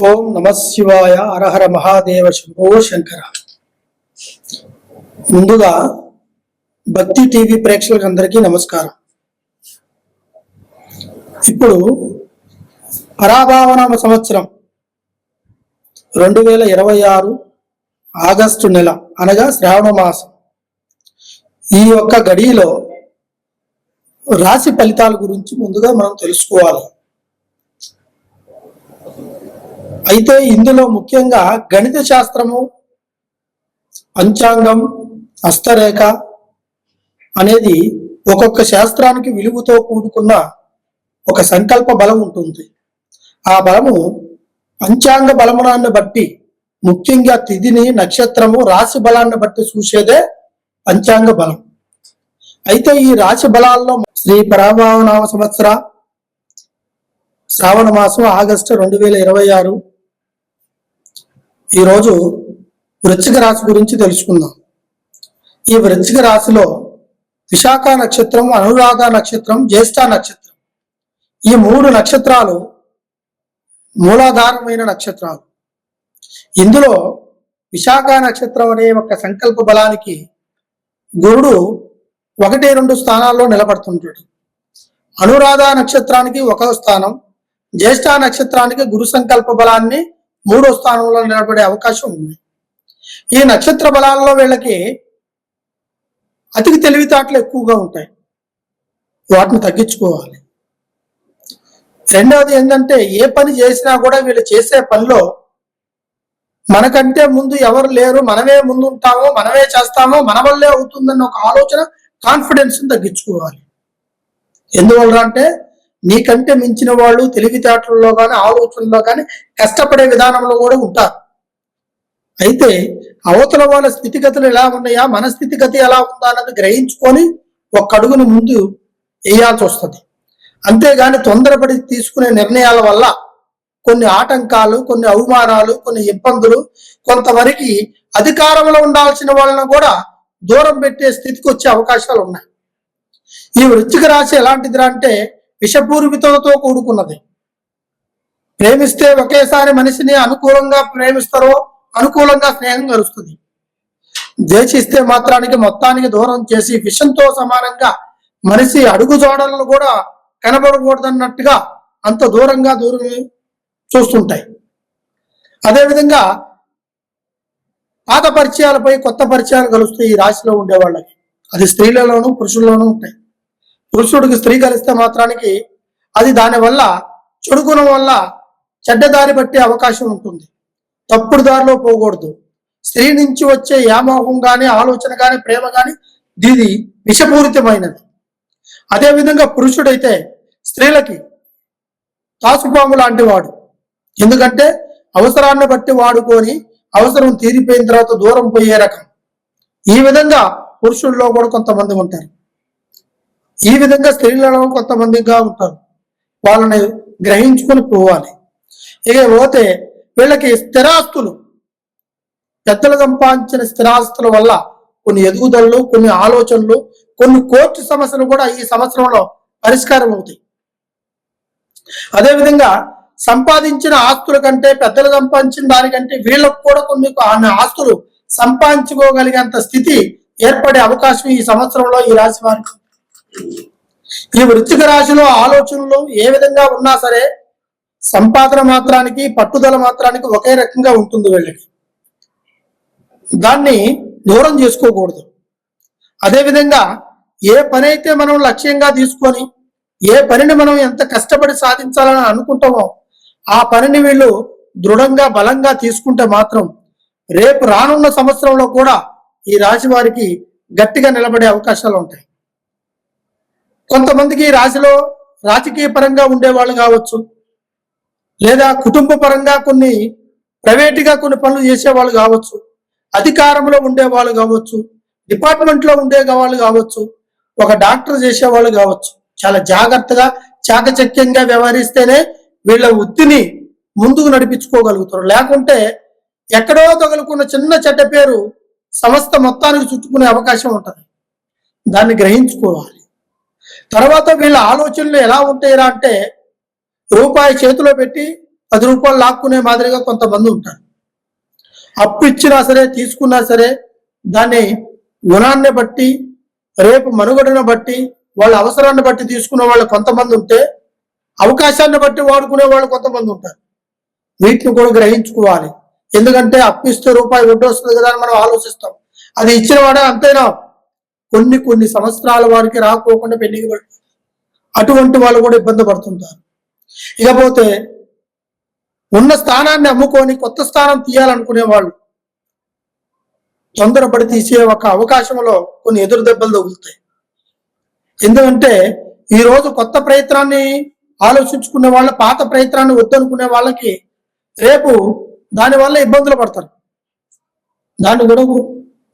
ఓం నమ శివాయ. హరహర మహాదేవ శంభో శంకర. ముందుగా భక్తి టీవీ ప్రేక్షకులకు అందరికీ నమస్కారం. ఇప్పుడు పరాభావనామ సంవత్సరం 2026 ఆగస్టు నెల అనగా శ్రావణ మాసం. ఈ యొక్క గడిలో రాశి ఫలితాల గురించి ముందుగా మనం తెలుసుకోవాలి. అయితే ఇందులో ముఖ్యంగా గణిత శాస్త్రము, పంచాంగం, హస్తరేఖ అనేది ఒక్కొక్క శాస్త్రానికి విలువతో కూడుకున్న ఒక సంకల్ప బలం ఉంటుంది. ఆ బలము పంచాంగ బలమునాన్ని బట్టి, ముఖ్యంగా తిథిని, నక్షత్రము, రాశి బలాన్ని బట్టి చూసేదే పంచాంగ బలం. అయితే ఈ రాశి బలాల్లో శ్రీ పరాభావనామ సంవత్సర శ్రావణ మాసం ఆగస్టు 2026 ఈరోజు వృశ్చిక రాశి గురించి తెలుసుకుందాం. ఈ వృశ్చిక రాశిలో విశాఖ నక్షత్రం, అనురాధ నక్షత్రం, జ్యేష్ఠ నక్షత్రం, ఈ 3 నక్షత్రాలు మూలాధారమైన నక్షత్రాలు. ఇందులో విశాఖ నక్షత్రం అనే ఒక సంకల్ప బలానికి గురుడు 1-2 స్థానాల్లో నిలబడుతుంటాడు. అనురాధ నక్షత్రానికి 1వ స్థానం, జ్యేష్ఠ నక్షత్రానికి గురు సంకల్ప బలాన్ని 3వ స్థానంలో నిలబడే అవకాశం ఉంది. ఈ నక్షత్ర బలాల్లో వీళ్ళకి అతికి తెలివితేటలు ఎక్కువగా ఉంటాయి. వాటిని తగ్గించుకోవాలి. రెండవది ఏంటంటే, ఏ పని చేసినా కూడా వీళ్ళు చేసే పనిలో మనకంటే ముందు ఎవరు లేరు, మనమే ముందు ఉంటామో, మనమే చేస్తామో, మన వల్లే అవుతుందన్న ఒక ఆలోచన, కాన్ఫిడెన్స్ తగ్గించుకోవాలి. ఎందువల్ల అంటే, నీకంటే మించిన వాళ్ళు తెలివితేటల్లో కానీ, ఆలోచనలో కానీ, కష్టపడే విధానంలో కూడా ఉంటారు. అయితే అవతల వాళ్ళ స్థితిగతులు ఎలా ఉన్నాయా, మన స్థితిగతి ఎలా ఉందా అన్నది గ్రహించుకొని ఒక అడుగును ముందు వేయాల్సి వస్తుంది. అంతేగాని తొందరపడి తీసుకునే నిర్ణయాల వల్ల కొన్ని ఆటంకాలు, కొన్ని అవమానాలు, కొన్ని ఇబ్బందులు, కొంతవరకు అధికారంలో ఉండాల్సిన వాళ్ళను కూడా దూరం పెట్టే స్థితికి వచ్చే అవకాశాలు ఉన్నాయి. ఈ వృశ్చిక రాశి ఎలాంటిది అంటే, విషపూరితతో కూడుకున్నది. ప్రేమిస్తే ఒకేసారి మనిషిని అనుకూలంగా ప్రేమిస్తారో, అనుకూలంగా స్నేహం కలుస్తుంది. ద్వేషిస్తే మాత్రానికి మొత్తానికి దూరం చేసి విషంతో సమానంగా మనిషి అడుగు జోడలను కూడా కనబడకూడదన్నట్టుగా అంత దూరం చూస్తుంటాయి. అదేవిధంగా పాత పరిచయాలపై కొత్త పరిచయాలు కలుస్తాయి ఈ రాశిలో ఉండే వాళ్ళకి. అది స్త్రీలలోనూ పురుషుల్లోనూ ఉంటాయి. పురుషుడికి స్త్రీ కలిస్తే మాత్రానికి అది దానివల్ల చెడు గుణం వల్ల చెడ్డదారి పట్టే అవకాశం ఉంటుంది. తప్పుడు దారిలో పోకూడదు. స్త్రీ నుంచి వచ్చే వ్యామోహం కానీ, ఆలోచన కానీ, ప్రేమ కానీ దీని విషపూరితమైనది. అదేవిధంగా పురుషుడైతే స్త్రీలకి తాసుపాము లాంటి వాడు. ఎందుకంటే అవసరాన్ని బట్టి వాడుకొని అవసరం తీరిపోయిన తర్వాత దూరం పోయే రకం. ఈ విధంగా పురుషుల్లో కూడా కొంతమంది ఉంటారు. ఈ విధంగా స్త్రీలలో కొంతమందిగా ఉంటారు. వాళ్ళని గ్రహించుకొని పోవాలి. ఇక పోతే వీళ్ళకి స్థిరాస్తులు, పెద్దలు సంపాదించిన స్థిరాస్తుల వల్ల కొన్ని ఎదుగుదలలు, కొన్ని ఆలోచనలు, కొన్ని కోర్టు సమస్యలు కూడా ఈ సంవత్సరంలో పరిష్కారం అవుతాయి. అదేవిధంగా సంపాదించిన ఆస్తుల కంటే, పెద్దలు సంపాదించిన దానికంటే వీళ్ళకు కూడా కొన్ని ఆస్తులు సంపాదించుకోగలిగేంత స్థితి ఏర్పడే అవకాశం ఈ సంవత్సరంలో ఈ రాశి వారికి. ఈ వృశ్చిక రాశిలో ఆలోచనలు ఏ విధంగా ఉన్నా సరే సంపాదన మాత్రానికి, పట్టుదల మాత్రానికి ఒకే రకంగా ఉంటుంది వీళ్ళకి. దాన్ని దూరం చేసుకోకూడదు. అదేవిధంగా ఏ పని అయితే మనం లక్ష్యంగా తీసుకొని, ఏ పనిని మనం ఎంత కష్టపడి సాధించాలని అనుకుంటామో ఆ పనిని వీళ్ళు దృఢంగా, బలంగా తీసుకుంటే మాత్రం రేపు రానున్న సంవత్సరంలో కూడా ఈ రాశి వారికి గట్టిగా నిలబడే అవకాశాలు ఉంటాయి. కొంతమందికి ఈ రాశిలో రాజకీయ పరంగా ఉండేవాళ్ళు కావచ్చు, లేదా కుటుంబ పరంగా కొన్ని ప్రైవేటుగా కొన్ని పనులు చేసేవాళ్ళు కావచ్చు, అధికారంలో ఉండేవాళ్ళు కావచ్చు, డిపార్ట్మెంట్లో ఉండే వాళ్ళు కావచ్చు, ఒక డాక్టర్ చేసేవాళ్ళు కావచ్చు. చాలా జాగ్రత్తగా, చాకచక్యంగా వ్యవహరిస్తేనే వీళ్ళ వృత్తిని ముందుకు నడిపించుకోగలుగుతారు. లేకుంటే ఎక్కడో తగులుకున్న చిన్న చెడ్డ పేరు సంస్థ మొత్తానికి చుట్టుకునే అవకాశం ఉంటుంది. దాన్ని గ్రహించుకోవాలి. తర్వాత వీళ్ళ ఆలోచనలు ఎలా ఉంటాయిరా అంటే, రూపాయి చేతిలో పెట్టి రూపాయలు లాక్కునే మాదిరిగా కొంతమంది ఉంటారు. అప్పు ఇచ్చినా సరే తీసుకున్నా సరే దాన్ని గుణాన్ని బట్టి రేపు మనుగడను బట్టి వాళ్ళ అవసరాన్ని బట్టి తీసుకునే వాళ్ళు కొంతమంది ఉంటే, అవకాశాన్ని బట్టి వాడుకునే వాళ్ళు కొంతమంది ఉంటారు. వీటిని కూడా గ్రహించుకోవాలి. ఎందుకంటే అప్పిస్తే రూపాయి వడ్డీ వస్తుంది కదా అని మనం ఆలోచిస్తాం. అది ఇచ్చిన వాడే అంతేనా, కొన్ని సంవత్సరాల వారికి రాకోకుండా పెళ్లికి పడుతుంది. అటువంటి వాళ్ళు కూడా ఇబ్బంది పడుతుంటారు. ఇకపోతే ఉన్న స్థానాన్ని అమ్ముకొని కొత్త స్థానం తీయాలనుకునే వాళ్ళు తొందరపడి తీసే ఒక అవకాశంలో కొన్ని ఎదురు దెబ్బలు తగులుతాయి. ఎందుకంటే ఈరోజు కొత్త ప్రయత్నాన్ని ఆలోచించుకునే వాళ్ళ పాత ప్రయత్నాన్ని వద్దనుకునే వాళ్ళకి రేపు దానివల్ల ఇబ్బందులు పడతారు. దాన్ని కూడా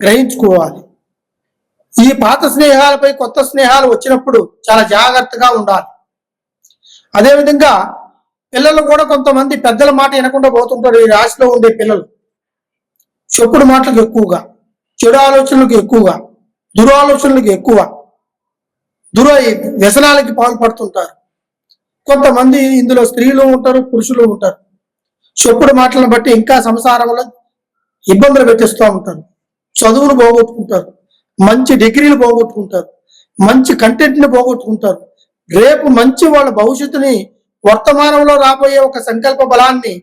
గ్రహించుకోవాలి. ఈ పాత స్నేహాలపై కొత్త స్నేహాలు వచ్చినప్పుడు చాలా జాగ్రత్తగా ఉండాలి. అదేవిధంగా పిల్లలు కూడా కొంతమంది పెద్దల మాట వినకుండా పోతుంటారు. ఈ రాశిలో ఉండే పిల్లలు చెప్పుడు మాటలకు ఎక్కువగా, చెడు ఆలోచనలకు ఎక్కువగా, దురాలోచనలకు ఎక్కువ, వ్యసనాలకి పాల్పడుతుంటారు. కొంతమంది ఇందులో స్త్రీలు ఉంటారు, పురుషులు ఉంటారు. చెప్పుడు మాటలను బట్టి ఇంకా సంసారంలో ఇబ్బందులు పెట్టిస్తూ ఉంటారు. చదువును పోగొట్టుకుంటారు, మంచి డిగ్రీలు పోగొట్టుకుంటారు, మంచి కంటెంట్ని పోగొట్టుకుంటారు. రేపు మంచి వాళ్ళ భవిష్యత్తుని, వర్తమానంలో రాబోయే ఒక సంకల్ప బలాన్ని,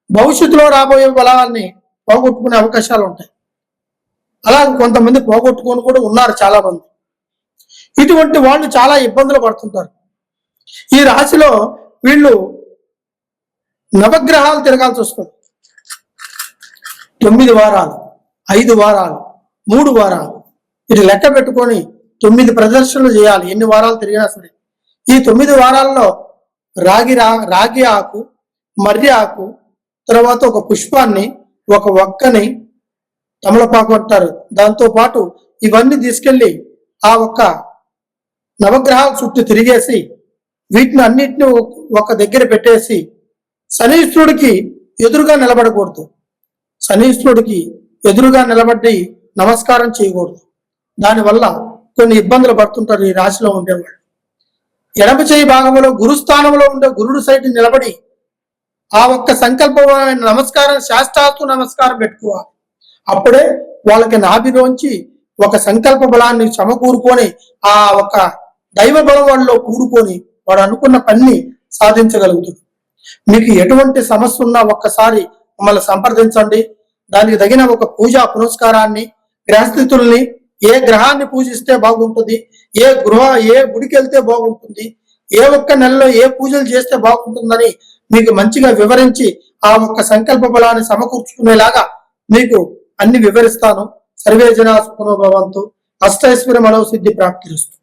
భవిష్యత్తులో రాబోయే బలాన్ని పోగొట్టుకునే అవకాశాలు ఉంటాయి. అలా కొంతమంది పోగొట్టుకొని కూడా ఉన్నారు చాలా మంది. ఇటువంటి వాళ్ళు చాలా ఇబ్బందులు పడుతుంటారు. ఈ రాశిలో వీళ్ళు నవగ్రహాలు తిరగాల్సి వస్తుంది. 9 వారాలు, 5 వారాలు, 3 వారాలు, ఇది లెక్క పెట్టుకొని 9 ప్రదర్శనలు చేయాలి. ఎన్ని వారాలు తిరిగినా సరే. ఈ 9 వారాల్లో రాగి ఆకు, మర్రి ఆకు, తర్వాత ఒక పుష్పాన్ని, ఒక ఒక్కని, తమలపాకు అంటారు, దాంతో పాటు ఇవన్నీ తీసుకెళ్లి ఆ ఒక్క నవగ్రహాల చుట్టూ తిరిగేసి వీటిని అన్నిటిని ఒక దగ్గర పెట్టేసి శనీశ్వరుడికి ఎదురుగా నిలబడకూడదు. శనీశ్వరుడికి ఎదురుగా నిలబడి నమస్కారం చేయకూడదు. దానివల్ల కొన్ని ఇబ్బందులు పడుతుంటారు ఈ రాశిలో ఉండేవాళ్ళు. ఎడమ చేయి భాగంలో గురుస్థానంలో ఉండే గురుడు సైడ్ నిలబడి ఆ ఒక్క సంకల్పమైన నమస్కారం, శాస్త్రాస్తు నమస్కారం పెట్టుకోవాలి. అప్పుడే వాళ్ళకి నాభిలోంచి ఒక సంకల్ప బలాన్ని సమకూరుకొని ఆ ఒక దైవ బలం వాళ్ళలో కూడుకొని వాడు అనుకున్న పని సాధించగలుగుతుంది. మీకు ఎటువంటి సమస్య ఉన్నా ఒక్కసారి మమ్మల్ని సంప్రదించండి. దానికి తగిన ఒక పూజా పునస్కారాన్ని, గ్రహస్థితుల్ని, ఏ గ్రహాన్ని పూజిస్తే బాగుంటుంది, ఏ గుడికి వెళ్తే బాగుంటుంది, ఏ ఒక్క నెలలో ఏ పూజలు చేస్తే బాగుంటుందని మీకు మంచిగా వివరించి ఆ ఒక్క సంకల్ప బలాన్ని సమకూర్చుకునేలాగా మీకు అన్ని వివరిస్తాను. సర్వే జనా సుఖినో భవంతు. అష్టైశ్వర్య మనోసిద్ధి ప్రాప్తిరస్తు.